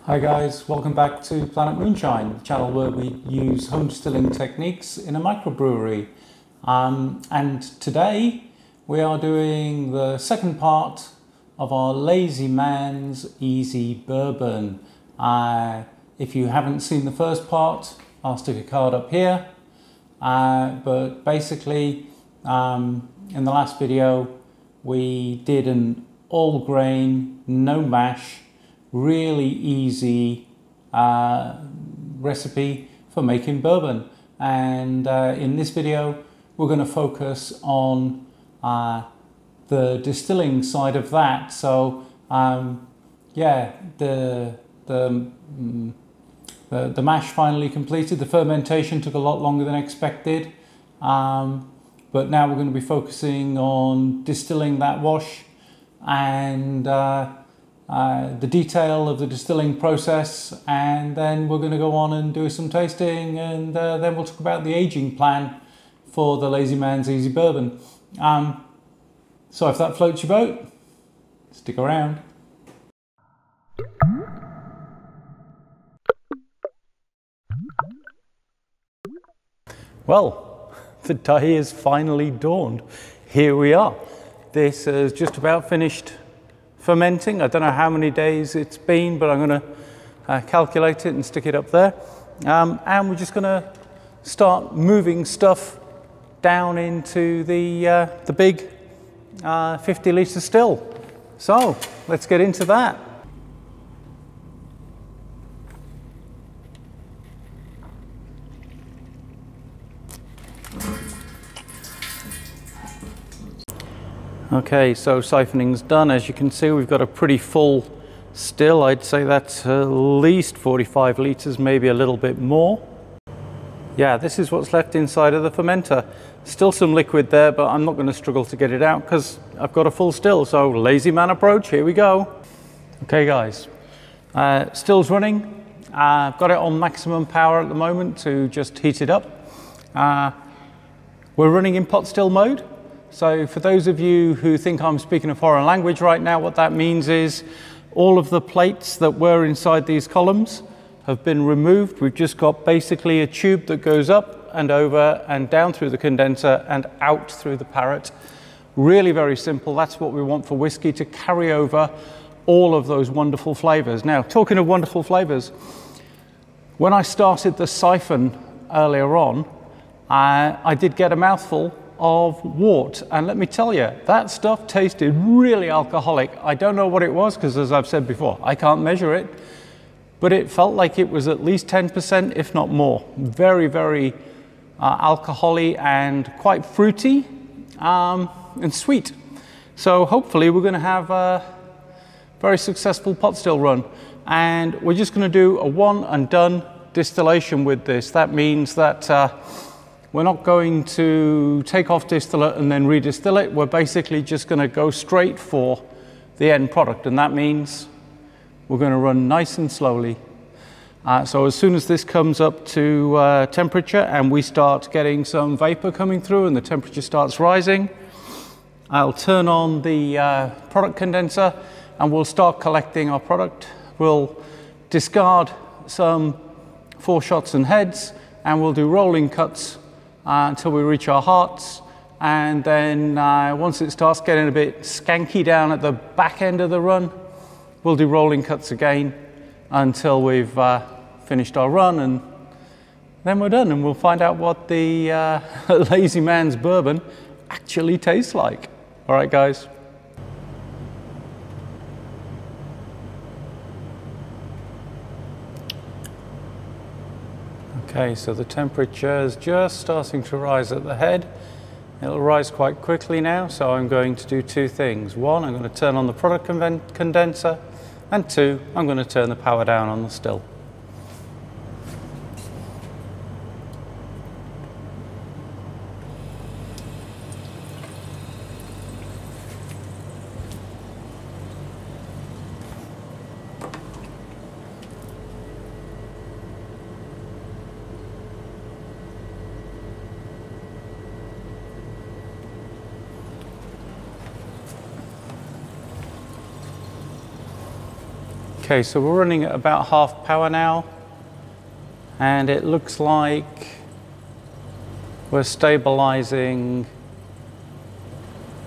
Hi guys, welcome back to Planet Moonshine, the channel where we use home distilling techniques in a microbrewery. And today we are doing the second part of our Lazy Man's Easy Bourbon. If you haven't seen the first part, I'll stick a card up here. But basically, in the last video, we did an all grain, no mash, really easy recipe for making bourbon. And in this video, we're going to focus on the distilling side of that. So yeah, the mash finally completed. The fermentation took a lot longer than expected. But now we're going to be focusing on distilling that wash and the detail of the distilling process, and then we're going to go on and do some tasting, and then we'll talk about the aging plan for the Lazy Man's Easy Bourbon. So if that floats your boat, stick around. Well, the day has finally dawned. Here we are. This is just about finished fermenting. I don't know how many days it's been, but I'm going to calculate it and stick it up there. And we're just going to start moving stuff down into the big 50-litre still. So let's get into that. Okay, so siphoning's done. As you can see, we've got a pretty full still. I'd say that's at least 45 litres, maybe a little bit more. Yeah, this is what's left inside of the fermenter. Still some liquid there, but I'm not going to struggle to get it out because I've got a full still. So lazy man approach, here we go. Okay guys, still's running. I've got it on maximum power at the moment to just heat it up. We're running in pot still mode. So for those of you who think I'm speaking a foreign language right now, what that means is all of the plates that were inside these columns have been removed. We've just got basically a tube that goes up and over and down through the condenser and out through the parrot. Really very simple. That's what we want for whiskey, to carry over all of those wonderful flavors. Now, talking of wonderful flavors, when I started the siphon earlier on, I did get a mouthful of wort, and let me tell you, that stuff tasted really alcoholic. I don't know what it was, because as I've said before, I can't measure it, but it felt like it was at least 10%, if not more. Very, very alcoholic and quite fruity and sweet. So hopefully we're going to have a very successful pot still run, and we're just going to do a one and done distillation with this. That means that we're not going to take off distillate and then redistill it. We're basically just going to go straight for the end product, and that means we're going to run nice and slowly. So as soon as this comes up to temperature and we start getting some vapor coming through and the temperature starts rising, I'll turn on the product condenser and we'll start collecting our product. We'll discard some foreshots and heads, and we'll do rolling cuts until we reach our hearts, and then once it starts getting a bit skanky down at the back end of the run, we'll do rolling cuts again until we've finished our run, and then we're done, and we'll find out what the Lazy Man's Bourbon actually tastes like. All right, guys. Okay, so the temperature is just starting to rise at the head. It'll rise quite quickly now, so I'm going to do two things. One, I'm going to turn on the product condenser, and two, I'm going to turn the power down on the still. Okay, so we're running at about half power now, and it looks like we're stabilizing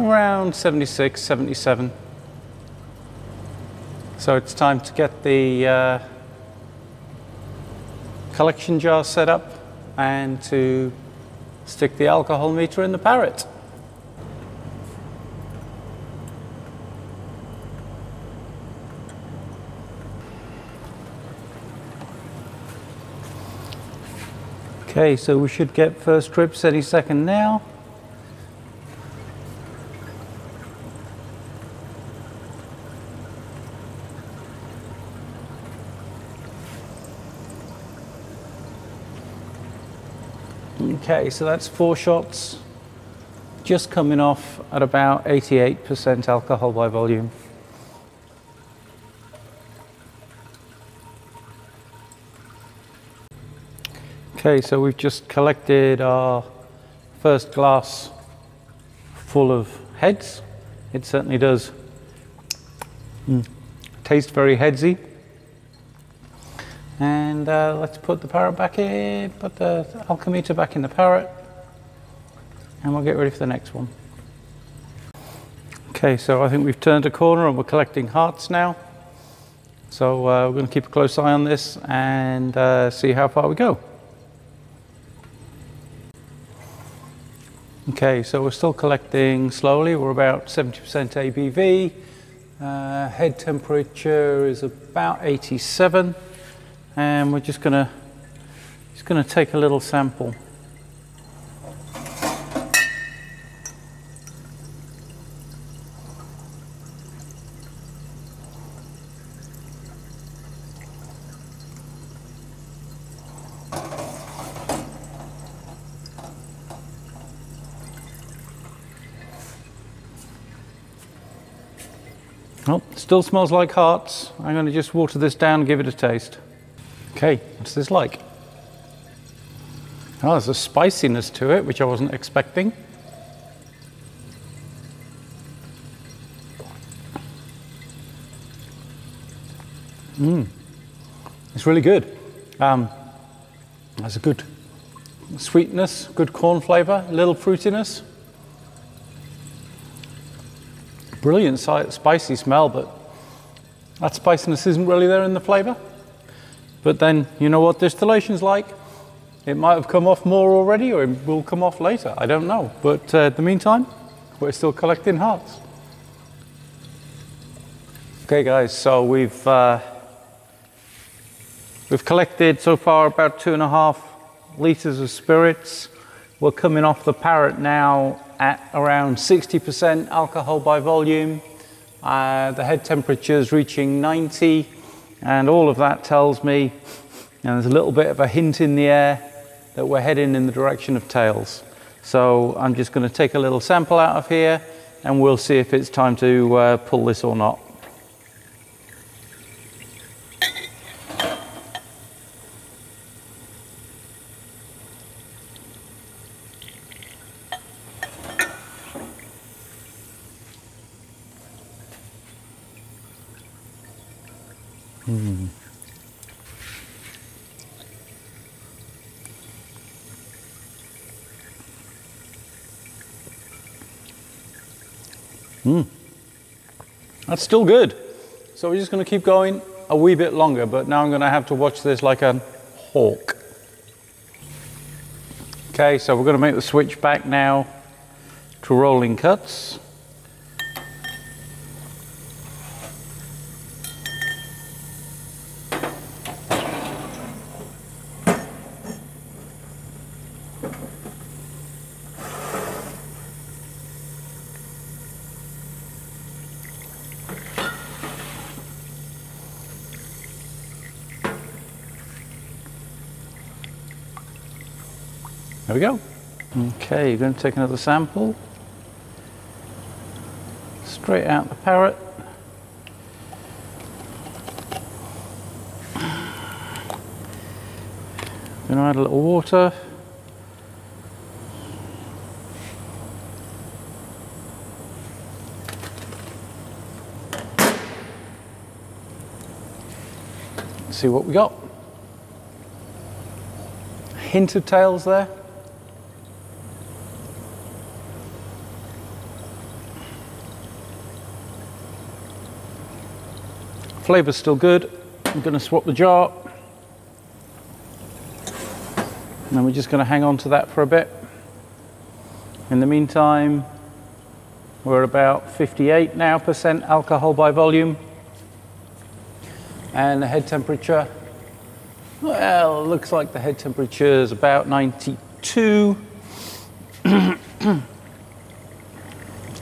around 76, 77. So it's time to get the collection jar set up and to stick the alcohol meter in the parrot. Okay, so we should get first drips any second now. Okay, so that's 4 shots, just coming off at about 88% alcohol by volume. Okay, so we've just collected our first glass full of heads. It certainly does taste very headsy. And let's put the parrot back in, put the alcometer back in the parrot, and we'll get ready for the next one. Okay, so I think we've turned a corner and we're collecting hearts now. So we're going to keep a close eye on this and see how far we go. Okay, so we're still collecting slowly. We're about 70% ABV. Head temperature is about 87, and we're just gonna take a little sample. Oh, still smells like hearts. I'm going to just water this down and give it a taste. Okay, what's this like? Oh, there's a spiciness to it, which I wasn't expecting. It's really good. There's a good sweetness, good corn flavor, a little fruitiness. Brilliant spicy smell, but that spiciness isn't really there in the flavor. But then, you know what distillation's like. It might have come off more already, or it will come off later. I don't know. But in the meantime, we're still collecting hearts. Okay, guys. So we've collected so far about 2.5 liters of spirits. We're coming off the parrot now at around 60% alcohol by volume. The head temperature is reaching 90, and all of that tells me, and there's a little bit of a hint in the air, that we're heading in the direction of tails. So I'm just going to take a little sample out of here, and we'll see if it's time to pull this or not. That's still good. So we're just going to keep going a wee bit longer, but now I'm going to have to watch this like a hawk. Okay, so we're going to make the switch back now to rolling cuts. There we go. Okay, you're going to take another sample. Straight out the parrot. Going to add a little water. see what we got. Hint of tails there. Flavor's still good. I'm going to swap the jar. And then we're just going to hang on to that for a bit. In the meantime, we're about 58% now alcohol by volume. And the head temperature, well, it looks like the head temperature is about 92.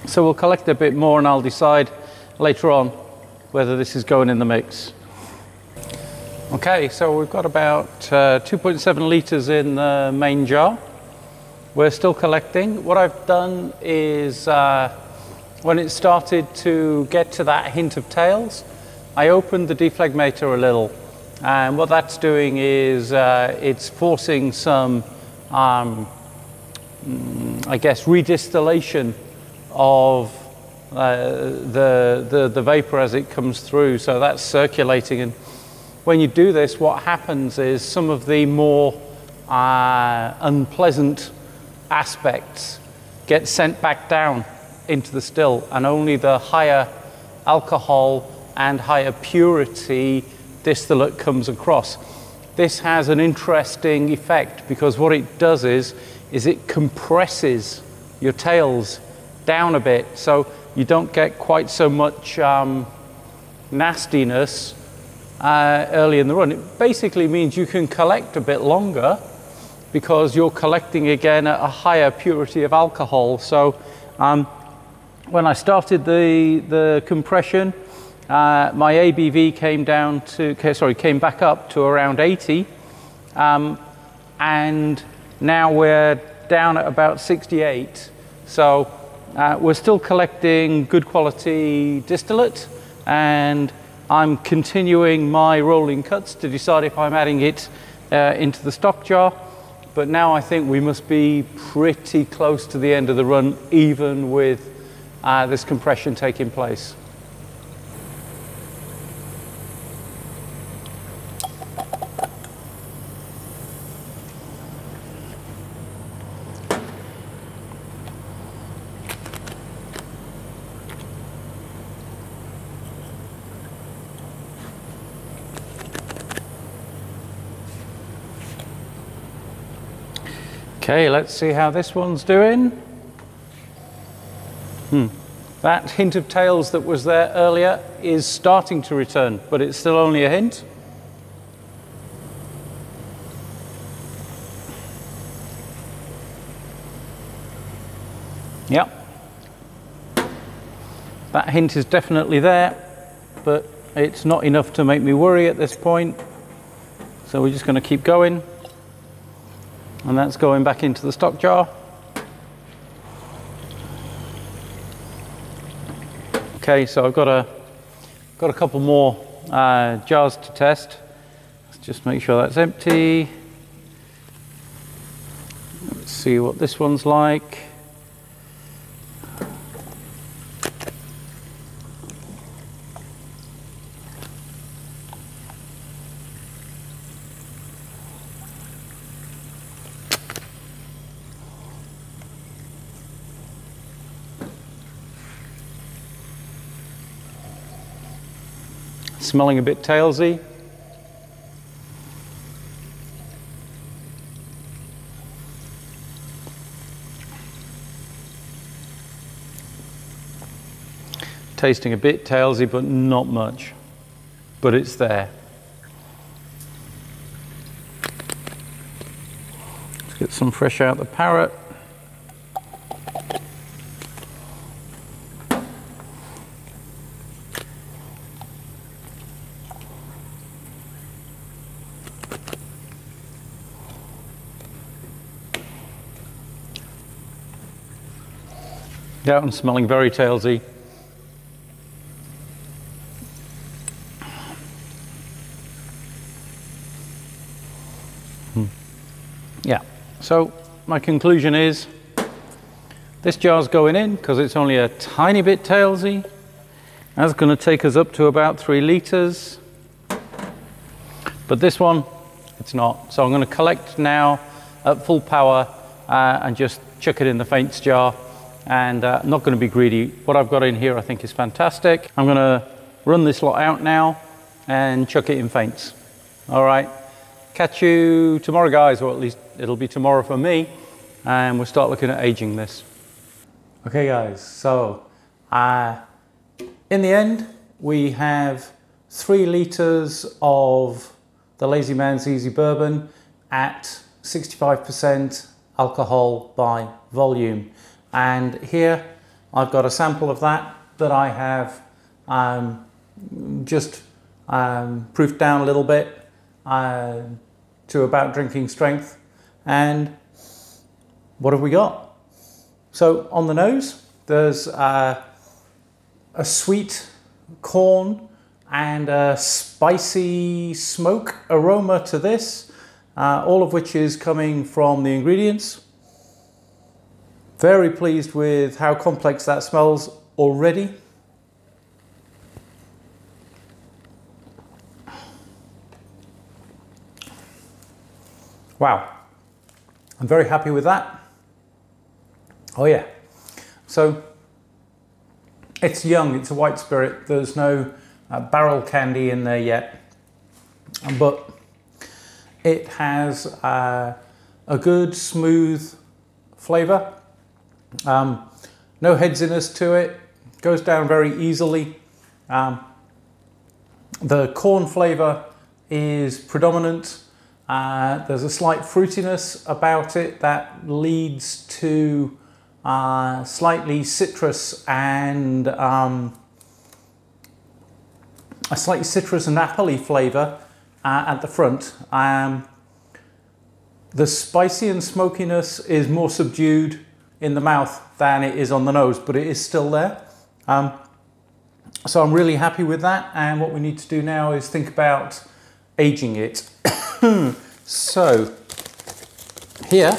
So we'll collect a bit more and I'll decide later on whether this is going in the mix. Okay, so we've got about 2.7 litres in the main jar. We're still collecting. What I've done is, when it started to get to that hint of tails, I opened the deflegmator a little. And what that's doing is it's forcing some, I guess, redistillation of the vapor as it comes through. So that's circulating. And when you do this, what happens is some of the more unpleasant aspects get sent back down into the still, and only the higher alcohol and higher purity distillate comes across. This has an interesting effect because what it does is it compresses your tails down a bit, so you don't get quite so much nastiness early in the run. It basically means you can collect a bit longer because you're collecting again at a higher purity of alcohol. So when I started the compression, my ABV came back up to around 80, and now we're down at about 68. So we're still collecting good quality distillate, and I'm continuing my rolling cuts to decide if I'm adding it into the stock jar. But now I think we must be pretty close to the end of the run, even with this compression taking place. Okay, let's see how this one's doing. That hint of tails that was there earlier is starting to return, but it's still only a hint. Yep. That hint is definitely there, but it's not enough to make me worry at this point. So we're just going to keep going. And that's going back into the stock jar. Okay, so I've got a couple more jars to test. Let's just make sure that's empty. Let's see what this one's like. Smelling a bit tailsy. Tasting a bit tailsy, but not much. But it's there. Let's get some fresh out the parrot. Yeah, I'm smelling very tailsy. Yeah, so my conclusion is this jar's going in because it's only a tiny bit tailsy. That's going to take us up to about 3 litres. But this one, it's not. So I'm going to collect now at full power and just chuck it in the faints jar. And I'm not going to be greedy. What I've got in here I think is fantastic. I'm going to run this lot out now and chuck it in faints. All right, catch you tomorrow, guys, or at least it'll be tomorrow for me, and we'll start looking at aging this. Okay guys, so in the end we have 3 litres of the Lazy Man's Easy Bourbon at 65% alcohol by volume. And here I've got a sample of that I have just proofed down a little bit to about drinking strength. And what have we got? So on the nose, there's a sweet corn and a spicy smoke aroma to this, all of which is coming from the ingredients. Very pleased with how complex that smells already. Wow, I'm very happy with that. Oh yeah, so it's young, it's a white spirit, there's no barrel candy in there yet, but it has a good smooth flavour. No headsiness to it, goes down very easily. The corn flavour is predominant. There's a slight fruitiness about it that leads to slightly citrus and a slightly citrus and apple-y flavour at the front. The spicy and smokiness is more subdued in the mouth than it is on the nose, but it is still there. So I'm really happy with that, and what we need to do now is think about aging it. So here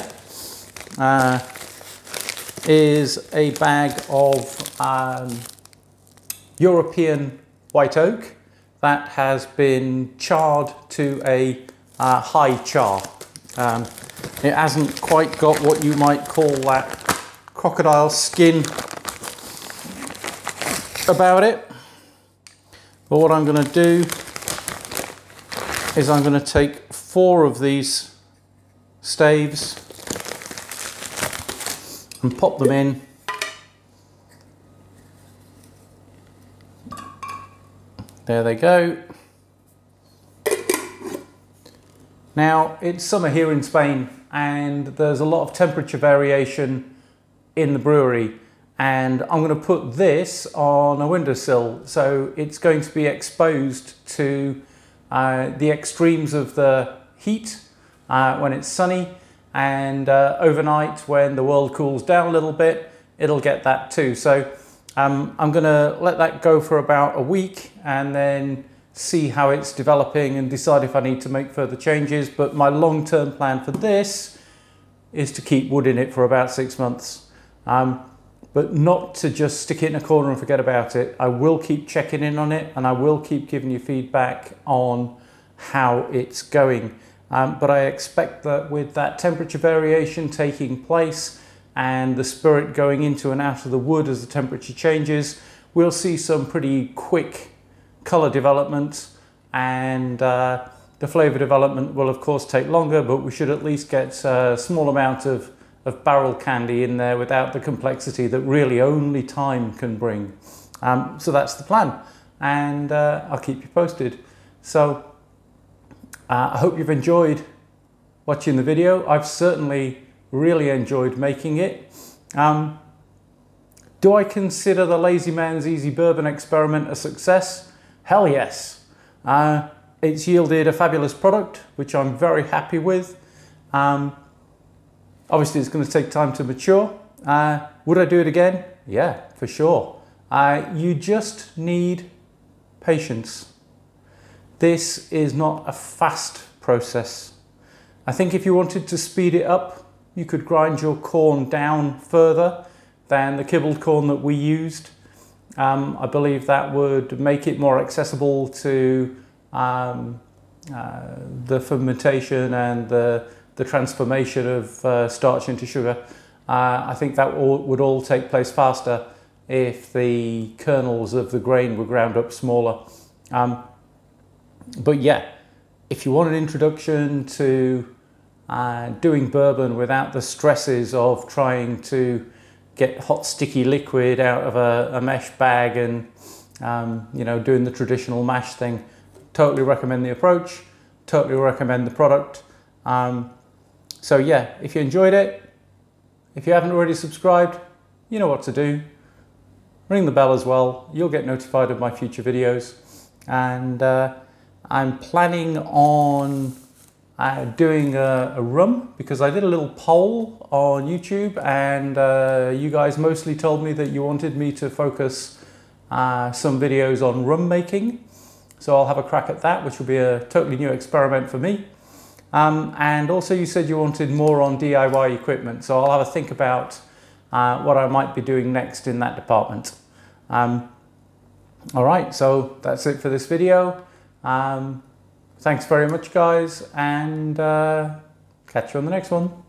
is a bag of European white oak that has been charred to a high char. It hasn't quite got what you might call that crocodile skin about it. But what I'm going to do is I'm going to take 4 of these staves and pop them in. There they go. Now it's summer here in Spain and there's a lot of temperature variation in the brewery, and I'm going to put this on a windowsill, so it's going to be exposed to the extremes of the heat when it's sunny, and overnight when the world cools down a little bit, it'll get that too. So I'm going to let that go for about a week and then see how it's developing and decide if I need to make further changes. But my long-term plan for this is to keep wood in it for about 6 months. But not to just stick it in a corner and forget about it. I will keep checking in on it, and I will keep giving you feedback on how it's going. But I expect that with that temperature variation taking place and the spirit going into and out of the wood as the temperature changes, we'll see some pretty quick colour development, and the flavour development will of course take longer, but we should at least get a small amount of barrel candy in there without the complexity that really only time can bring. So that's the plan, and I'll keep you posted. So I hope you've enjoyed watching the video. I've certainly really enjoyed making it. Do I consider the Lazy Man's Easy Bourbon experiment a success? Hell yes. It's yielded a fabulous product, which I'm very happy with. Obviously, it's going to take time to mature. Would I do it again? Yeah, for sure. You just need patience. This is not a fast process. I think if you wanted to speed it up, you could grind your corn down further than the kibbled corn that we used. I believe that would make it more accessible to the fermentation and the transformation of starch into sugar. I think that would all take place faster if the kernels of the grain were ground up smaller. But yeah, if you want an introduction to doing bourbon without the stresses of trying to get hot sticky liquid out of a mesh bag and you know, doing the traditional mash thing, totally recommend the approach, totally recommend the product. So yeah, if you enjoyed it, if you haven't already subscribed, you know what to do. Ring the bell as well, you'll get notified of my future videos. And I'm planning on doing a rum, because I did a little poll on YouTube, and you guys mostly told me that you wanted me to focus some videos on rum making. So I'll have a crack at that, which will be a totally new experiment for me. And also you said you wanted more on DIY equipment, so I'll have a think about what I might be doing next in that department. All right, so that's it for this video. Thanks very much, guys, and catch you on the next one.